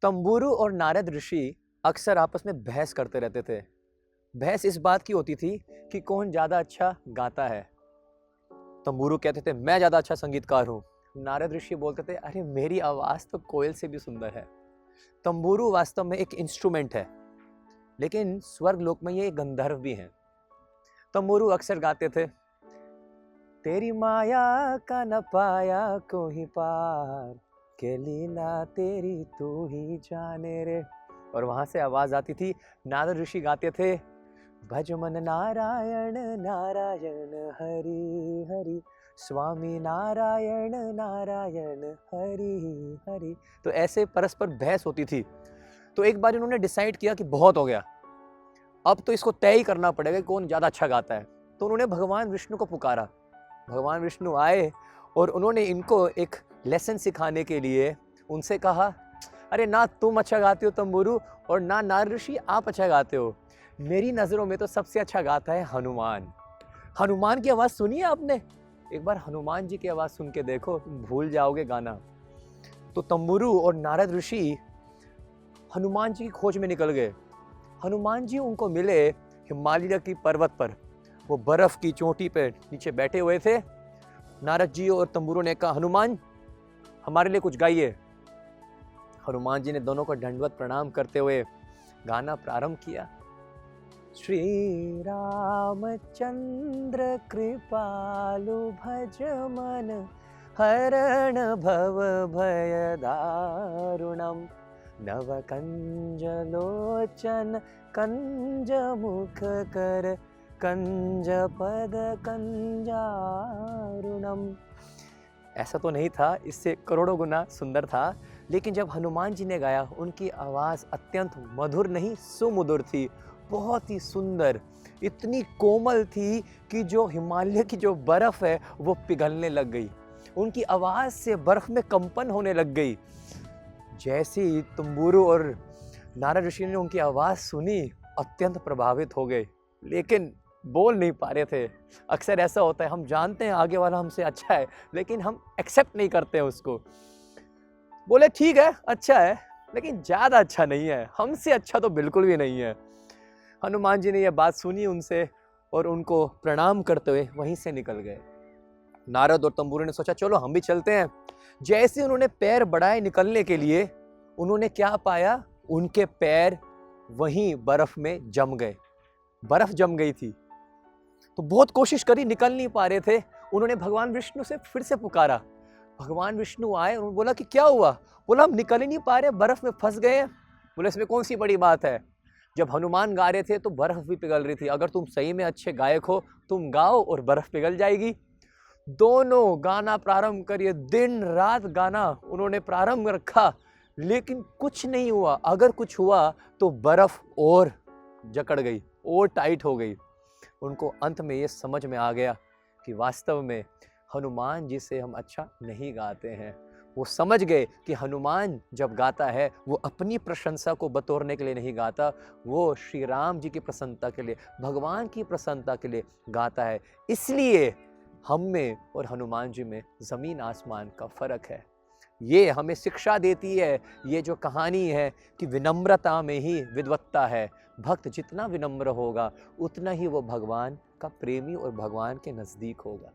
तंबुरु और नारद ऋषि अक्सर आपस में बहस करते रहते थे। बहस इस बात की होती थी कि कौन ज़्यादा अच्छा गाता है। तंबुरु कहते थे मैं ज़्यादा अच्छा संगीतकार हूँ। नारद ऋषि बोलते थे अरे मेरी आवाज़ तो कोयल से भी सुंदर है। तंबुरु वास्तव में एक इंस्ट्रूमेंट है, लेकिन स्वर्ग लोक में ये एक गंधर्व भी हैं। तंबुरु अक्सर गाते थे, तेरी माया का न पाया कोई पार, के लीला तेरी तू ही जाने रे। और वहां से आवाज आती थी। नारद ऋषि गाते थे, भज मन नारायण नारायण हरि हरि, स्वामी नारायण नारायण हरि हरि। तो ऐसे परस्पर बहस होती थी। तो एक बार इन्होंने डिसाइड किया कि बहुत हो गया, अब तो इसको तय ही करना पड़ेगा कौन ज्यादा अच्छा गाता है। तो उन्होंने भगवान विष्णु को पुकारा। भगवान विष्णु आए और उन्होंने इनको एक लेसन सिखाने के लिए उनसे कहा, अरे ना तुम अच्छा गाते हो तंबुरु, और ना नारद ऋषि आप अच्छा गाते हो। मेरी नज़रों में तो सबसे अच्छा गाता है हनुमान। हनुमान की आवाज़ सुनी है आपने? एक बार हनुमान जी की आवाज़ सुन के देखो, तुम भूल जाओगे गाना। तो तंबुरु और नारद ऋषि हनुमान जी की खोज में निकल गए। हनुमान जी उनको मिले हिमालय की पर्वत पर। वो बर्फ की चोटी पे नीचे बैठे हुए थे। नारद जी और तंबुरु ने कहा, हनुमान हमारे लिए कुछ गाइए। हनुमान जी ने दोनों को दंडवत प्रणाम करते हुए गाना प्रारंभ किया। श्री रामचंद्र कृपालु भज मन, हरण भव भय दारुणम, नव कंज लोचन कंज मुख कर, कंज पद कंजारुणम। ऐसा तो नहीं था, इससे करोड़ों गुना सुंदर था। लेकिन जब हनुमान जी ने गाया, उनकी आवाज़ अत्यंत मधुर नहीं सुमधुर थी, बहुत ही सुंदर, इतनी कोमल थी कि जो हिमालय की जो बर्फ़ है वो पिघलने लग गई। उनकी आवाज़ से बर्फ़ में कंपन होने लग गई। जैसे ही तंबुरु और नारद ऋषि ने उनकी आवाज़ सुनी, अत्यंत प्रभावित हो गए, लेकिन बोल नहीं पा रहे थे। अक्सर ऐसा होता है, हम जानते हैं आगे वाला हमसे अच्छा है, लेकिन हम एक्सेप्ट नहीं करते उसको। बोले ठीक है, अच्छा है, लेकिन ज़्यादा अच्छा नहीं है, हमसे अच्छा तो बिल्कुल भी नहीं है। हनुमान जी ने यह बात सुनी उनसे और उनको प्रणाम करते हुए वहीं से निकल गए। नारद और तंबुरु ने सोचा चलो हम भी चलते हैं। जैसे उन्होंने पैर बढ़ाए निकलने के लिए, उन्होंने क्या पाया, उनके पैर वहीं बर्फ में जम गए। बर्फ जम गई थी। तो बहुत कोशिश करी, निकल नहीं पा रहे थे। उन्होंने भगवान विष्णु से फिर से पुकारा। भगवान विष्णु आए और बोला कि क्या हुआ? बोला हम निकल ही नहीं पा रहे, बर्फ में फंस गए। बोले इसमें कौन सी बड़ी बात है? जब हनुमान गा रहे थे तो बर्फ भी पिघल रही थी। अगर तुम सही में अच्छे गायक हो, तुम गाओ और बर्फ पिघल जाएगी। दोनों गाना प्रारंभ करिए, दिन रात गाना उन्होंने प्रारंभ रखा, लेकिन कुछ नहीं हुआ। अगर कुछ हुआ तो बर्फ और जकड़ गई और टाइट हो गई। उनको अंत में ये समझ में आ गया कि वास्तव में हनुमान जी से हम अच्छा नहीं गाते हैं। वो समझ गए कि हनुमान जब गाता है वो अपनी प्रशंसा को बतौरने के लिए नहीं गाता, वो श्री राम जी की प्रसन्नता के लिए, भगवान की प्रसन्नता के लिए गाता है। इसलिए हम में और हनुमान जी में ज़मीन आसमान का फ़र्क है। ये हमें शिक्षा देती है, ये जो कहानी है कि विनम्रता में ही विद्वत्ता है। भक्त जितना विनम्र होगा, उतना ही वो भगवान का प्रेमी और भगवान के नज़दीक होगा।